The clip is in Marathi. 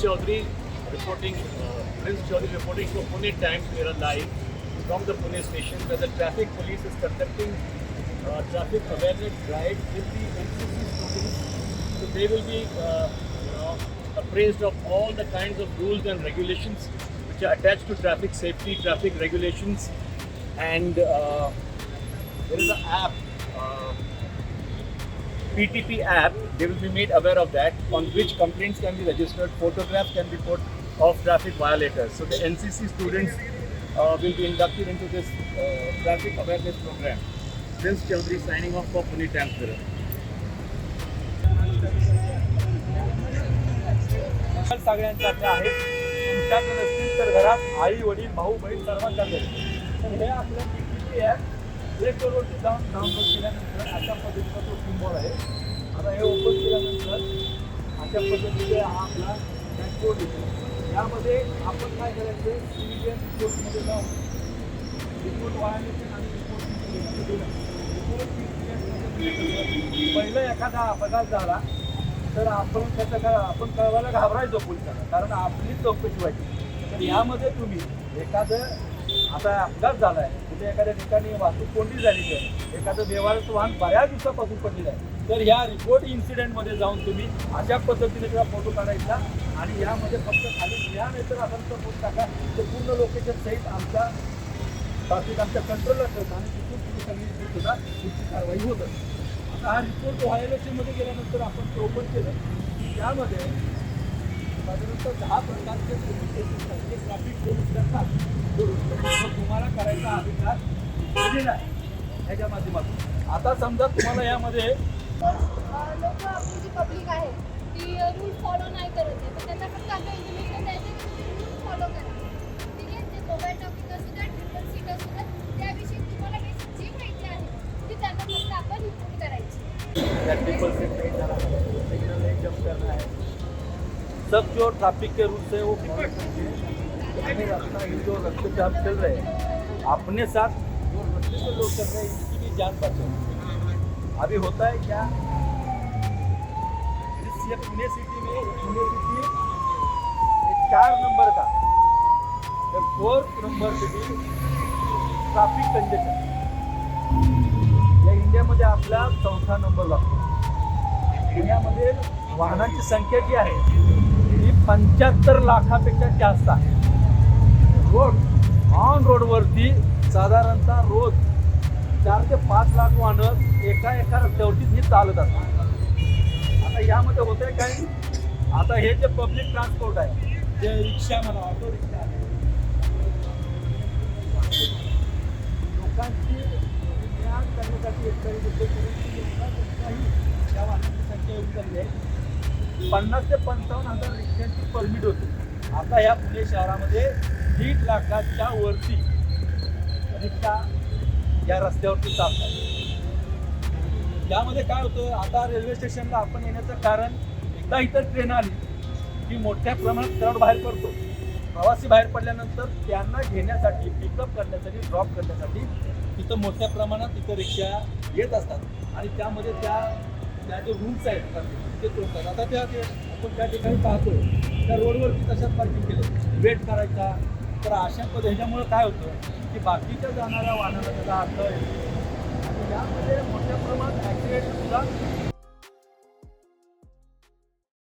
Chaudhary reporting for Pune Times. We are live from the Pune station where the traffic police is conducting traffic awareness drive with the NCC students. So they will be appraised of all the kinds of rules and regulations which are attached to traffic safety, traffic regulations, and there is an app, PTP app. They will be made aware of that, on which complaints can be registered, photographs can be put of traffic violators. So the NCC students will be inducted into this traffic awareness program. Prince Chaudhary signing off for Pune Times Bureau. सगळ्यांसाठी आहे. तुमच्याकडे नसतील तर घरात आई वडील भाऊ बहीण सर्वांच्याकडे. तर हे आपलं PTP ॲप प्ले स्टोअरवरती जाऊन डाउनलोड केल्यानंतर अशा पद्धतीचा तो सिम्बॉल आहे. आता हे ओपन केल्यानंतर अशा पद्धतीने हा आपला डॅशबोर्ड येतो. यामध्ये आपण काय करायचं, सिव्हिलियन रिपोर्टमध्ये जाऊन रिपोर्ट व्हायलेशन आणि पहिलं एखादा अपघात झाला तर आपण त्याचं काय आपण कळवायला घाबरायचो पोलिसांना, कारण आपली चौकशी व्हायची. तर यामध्ये तुम्ही एखादं आता अपघात झाला आहे, कुठे एखाद्या ठिकाणी वाहतूक कोंडी झालेली आहे, एखादं व्यवहाराचं वाहन बऱ्याच दिवसापासून पडलेलं आहे, तर ह्या रिपोर्ट इन्सिडेंटमध्ये जाऊन तुम्ही अशा पद्धतीने किंवा फोटो काढायचा आणि यामध्ये फक्त खाली या नाही तर आपण फोटो टाका, तर पूर्ण लोकेशन सहित आमच्या ट्रॅफिक आमच्या कंट्रोलला ठेवतो आणि तिथून तुम्ही सगळी सुद्धा पुढची कारवाई होतं. आता हा रिपोर्ट व्हायोलेशनमध्ये गेल्यानंतर आपण ते ओपन केलं की यामध्ये साधारणतः 10 प्रकारचे ट्रॅफिक पोलीस करतात. तुम्हाला करायचा अधिकार दिलेला आहे ह्याच्या माध्यमातून. आता समजा तुम्हाला यामध्ये लोक आपली जी पब्लिक आहे ती रूल फॉलो नाही करत आहे, तर त्यांना फक्त आपलं इंटिमेशन द्यायचं की तुम्ही रूल फॉलो करा. ठीक आहे, ते मोबाईल टॉपिक असू द्या, ट्रिपल सीट असू द्या, त्याविषयी तुम्हाला जी माहिती आहे ती त्यांना फक्त आपण रिपोर्ट करायची. ट्रिपल सीट नहीं जाना है, सिग्नल नहीं जंप करना है, सब जो ट्रैफिक के रूल्स है वो फॉलो करके हमें रास्ता ये जो रास्ते पे हम चल रहे हैं अपने साथ जो रास्ते पे लोग चल रहे हैं इनकी भी जान बचाओ. अभी होता है क्या, इस पुणे सिटी में 4 नंबर का 4th नंबर पे भी ट्रॅफिक कंजेशन या इंडियामध्ये आपला 4था नंबर लागतो. पुण्यामध्ये वाहनांची संख्या जी आहे ती 75 लाखापेक्षा जास्त आहे. ऑन रोडवरती साधारणतः रोज 4 ते 5 लाख वाहनं एका रस्त्यावरती ही चालत असतात. आता यामध्ये होतंय काय, आता हे जे पब्लिक ट्रान्सपोर्ट आहे, जे रिक्षा म्हणा, ऑटो रिक्षा आहे, लोकांची ज्ञान करण्यासाठी त्या वाहनांची संख्या येऊन झाली आहे. 50 ते 55 हजार रिक्षांची परमिट होती. आता या पुणे शहरामध्ये 1.5 लाखाच्या वरती रिक्षा या रस्त्यावरती चालतात. यामध्ये काय होतं, आता रेल्वे स्टेशनला आपण येण्याचं कारण, एकदा इथं ट्रेन आली की मोठ्या प्रमाणात क्राऊड बाहेर पडतो. प्रवासी बाहेर पडल्यानंतर त्यांना घेण्यासाठी, पिकअप करण्यासाठी, ड्रॉप करण्यासाठी तिथं मोठ्या प्रमाणात तिथं रिक्षा येत असतात आणि त्यामध्ये त्या जे रूल्स आहेत ते तोडतात. आता आपण त्या ठिकाणी पाहतो त्या रोडवरती तशाच पार्किंग केलं, वेट करायचा. तर अशा ह्याच्यामुळं काय होतं की बाकीच्या जाणाऱ्या वाहनाला त्याचा अर्थ येतो आणि यामध्ये मोठ्या प्रमाणात ॲक्सिडेंटसुद्धा